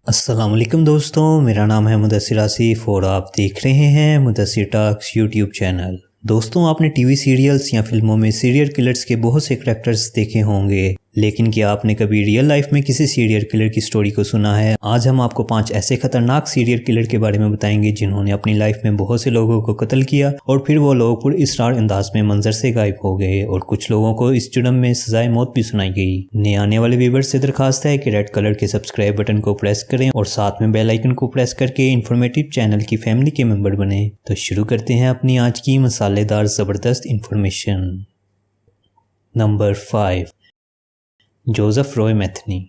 अस्सलाम वालेकुम दोस्तों, मेरा नाम है मुदस्सिर आसिफ और आप देख रहे हैं मुदस्सिर टॉक्स यूट्यूब चैनल। दोस्तों, आपने टीवी सीरियल्स या फिल्मों में सीरियल किलर्स के बहुत से करैक्टर्स देखे होंगे, लेकिन क्या आपने कभी रियल लाइफ में किसी सीरियल किलर की स्टोरी को सुना है? आज हम आपको 5 ऐसे खतरनाक सीरियल किलर के बारे में बताएंगे जिन्होंने अपनी लाइफ में बहुत से लोगों को कत्ल किया और फिर वो लोग पुरअसरार अंदाज में मंजर से गायब हो गए और कुछ लोगों को इस जुर्म में सजाए मौत भी सुनाई गई। नए आने वाले व्यूअर्स से दरखास्त है कि रेड कलर के सब्सक्राइब बटन को प्रेस करें और साथ में बेल आइकन को प्रेस करके इन्फॉर्मेटिव चैनल की फैमिली के मेंबर बने। तो शुरू करते हैं अपनी आज की मसालेदार जबरदस्त information. Number 5, Joseph Roy Metheny.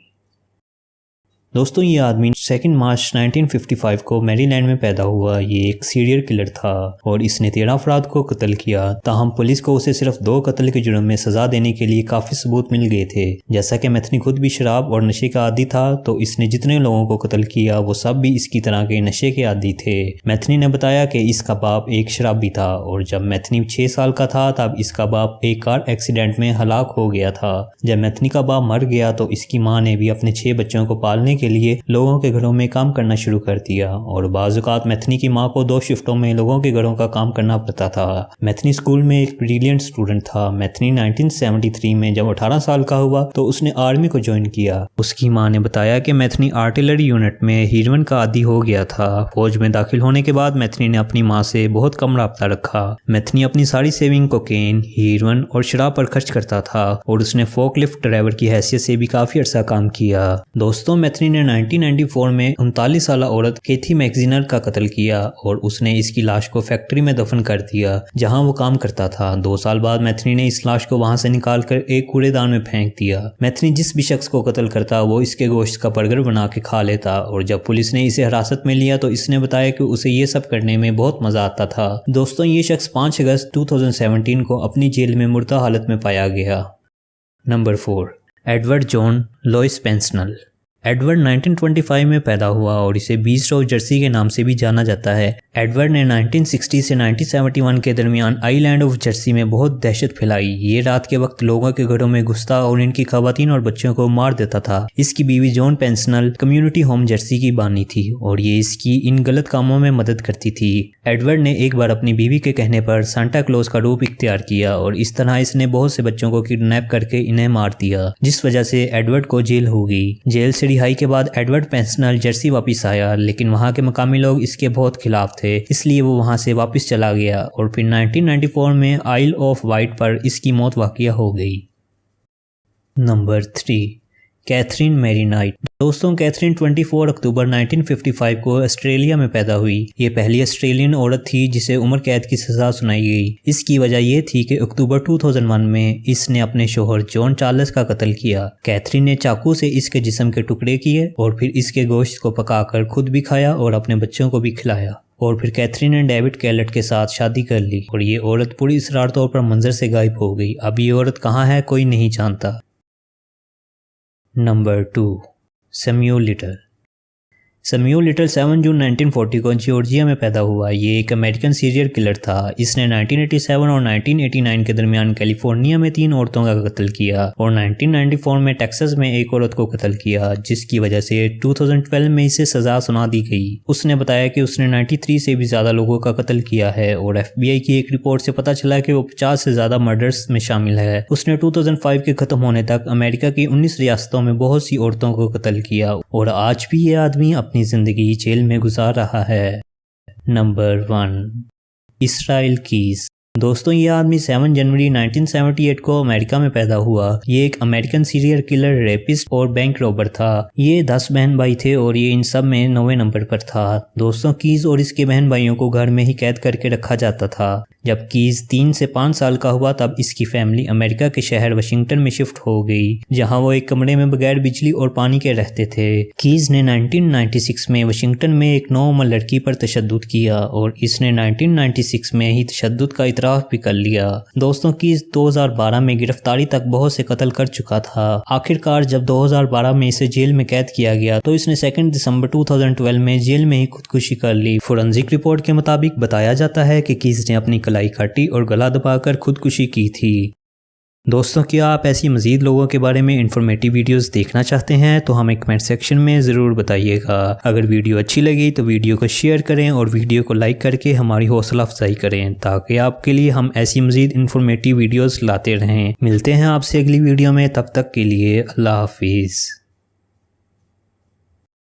दोस्तों, ये आदमी 2 मार्च 1955 को मैरीलैंड में पैदा हुआ। ये एक सीरियल किलर था और इसने 13 अफराद को कत्ल किया। ताहम पुलिस को उसे सिर्फ 2 कत्ल के जुर्म में सजा देने के लिए काफी सबूत मिल गए थे। जैसा कि मैथनी खुद भी शराब और नशे का आदी था, तो इसने जितने लोगों को कत्ल किया वो सब भी इसकी तरह के नशे के आदी थे। मैथनी ने बताया कि इसका बाप एक शराबी था और जब मैथनी 6 साल का था तब इसका बाप एक कार एक्सीडेंट में हलाक हो गया था। जब मैथनी का बाप मर गया तो इसकी माँ ने भी अपने 6 बच्चों को पालने के लिए लोगों के घरों में काम करना शुरू कर दिया और बाज़ औक़ात मैथनी की मां को 2 शिफ्टों में लोगों के घरों का काम करना पड़ता था। मैथनी स्कूल में एक ब्रिलियंट स्टूडेंट था। मैथनी 1973 में जब 18 साल का हुआ तो उसने आर्मी को ज्वाइन किया। उसकी मां ने बताया कि मैथनी आर्टिलरी यूनिट में हीरोइन का आदी हो गया था। फौज में दाखिल होने के बाद मैथनी ने अपनी मां से बहुत कम राब्ता रखा। मैथनी अपनी सारी सेविंग कोकेन, हीरोइन और शराब पर खर्च करता था और उसने फोकलिफ्ट ड्राइवर की हैसियत से भी काफी अर्सा काम किया। दोस्तों, मैथनी ने 1994 में 39 साल औरत कैथी मैक्जिनर का कत्ल किया और उसने इसकी लाश को फैक्ट्री में दफन कर दिया जहां वो काम करता था। 2 साल बाद मैथनी ने इस लाश को वहां से निकालकर एक कूड़ेदान में फेंक दिया। मैथनी जिस भी शख्स को कत्ल करता वो इसके गोश्त का बर्गर बना के खा लेता और जब पुलिस ने इसे हिरासत में लिया तो इसने बताया कि उसे ये सब करने में बहुत मजा आता था। दोस्तों, ये शख्स 5 अगस्त 2017 को अपनी जेल में मुर्दा हालत में पाया गया। नंबर 4, एडवर्ड जॉन लॉइस पेंसनल। एडवर्ड 1925 में पैदा हुआ और इसे बीस्ट ऑफ जर्सी के नाम से भी जाना जाता है। एडवर्ड ने 1960 से 1971 के दरमियान आइलैंड ऑफ जर्सी में बहुत दहशत फैलाई। ये रात के वक्त लोगों के घरों में घुसता और इनकी खवातीन और बच्चों को मार देता था। इसकी बीवी जॉन पेंसनल कम्युनिटी होम जर्सी की बानी थी और ये इसकी इन गलत कामों में मदद करती थी। एडवर्ड ने एक बार अपनी बीवी के कहने पर सांता क्लॉज का रूप इख्तियार किया और इस तरह इसने बहुत से बच्चों को किडनैप करके इन्हें मार दिया, जिस वजह से एडवर्ड को जेल हो गई। जेल से रिहाई के बाद एडवर्ड पेंसनल जर्सी वापस आया, लेकिन वहां के मकामी लोग इसके बहुत खिलाफ थे, इसलिए वो वहां से वापस चला गया और फिर 1994 में आइल ऑफ वाइट पर इसकी मौत वाक़िया हो गई। Number 3, Catherine Mary Knight. दोस्तों, कैथरीन 24 अक्टूबर 1955 को ऑस्ट्रेलिया में पैदा हुई। ये पहली ऑस्ट्रेलियन औरत थी जिसे उम्र कैद की सजा सुनाई गई। इसकी वजह यह थी कि अक्टूबर 2001 में इसने अपने शोहर जॉन चार्ल्स का कत्ल किया। कैथरीन ने चाकू से इसके जिस्म के टुकड़े किए और फिर इसके गोश्त को पकाकर खुद भी खाया और अपने बच्चों को भी खिलाया और फिर कैथरीन ने डेविड कैलेट के साथ शादी कर ली और ये औरत पुरअसरार तौर पर मंजर से गायब हो गई। अब ये औरत कहाँ है कोई नहीं जानता। Number 2, Samuel little. Samuel little 7 जून 1940 को जॉर्जिया में पैदा हुआ। ये एक अमेरिकन सीरियल किलर था। इसने 1987 और 1989 के दरमियान कैलिफोर्निया में 3 औरतों का कत्ल किया और 1994 में टेक्सास में एक औरत को कत्ल किया, जिसकी वजह से 2012 में इसे सजा सुना दी गई। उसने बताया कि उसने 93 से भी ज्यादा लोगों का कत्ल किया है और FBI की एक रिपोर्ट से पता चला कि वो 50 से ज्यादा मर्डर्स में शामिल है। उसने 2005 के खत्म होने तक अमेरिका की 19 रियासतों में बहुत सी औरतों को कत्ल किया और आज भी ये आदमी अपनी जिंदगी जेल में गुजार रहा है। Number 1, Israel keys. दोस्तों, ये आदमी 7 जनवरी 1978 को अमेरिका में पैदा हुआ। ये एक अमेरिकन सीरियल किलर, रेपिस्ट और बैंक रॉबर था। ये 10 बहन भाई थे और ये इन सब में 9वें नंबर पर था। दोस्तों, कीज और इसके बहन भाइयों को घर में ही कैद करके रखा जाता था। जब कीज 3 से 5 साल का हुआ तब इसकी फैमिली अमेरिका के शहर वाशिंगटन में शिफ्ट हो गई, जहां वो एक कमरे में बगैर बिजली और पानी के रहते थे। कीज ने 1996 में वाशिंगटन में एक 9 उम्र लड़की पर तशद्दुद किया और इसने 1996 में ही तशद्दुद का इतराफ भी कर लिया। दोस्तों, कीज 2012 में गिरफ्तारी तक बहुत से कत्ल कर चुका था। आखिरकार जब 2012 में इसे जेल में कैद किया गया तो इसने 2 दिसंबर 2012 में जेल में ही खुदकुशी कर ली। फोरेंसिक रिपोर्ट के मुताबिक बताया जाता है कि कीज ने अपनी कलाई काटी और गला दबाकर खुदकुशी की थी। दोस्तों क्या आप ऐसी मज़ीद लोगों के बारे में इंफॉर्मेटिव वीडियोस देखना चाहते हैं तो हमें कमेंट सेक्शन में ज़रूर बताइएगा। अगर वीडियो अच्छी लगी तो वीडियो को शेयर करें और वीडियो को लाइक करके हमारी हौसला अफजाई करें ताकि आपके लिए हम ऐसी मज़ीद इंफॉर्मेटिव वीडियोस लाते रहें। मिलते हैं आपसे अगली वीडियो में, तब तक के लिए अल्लाह हाफिज़।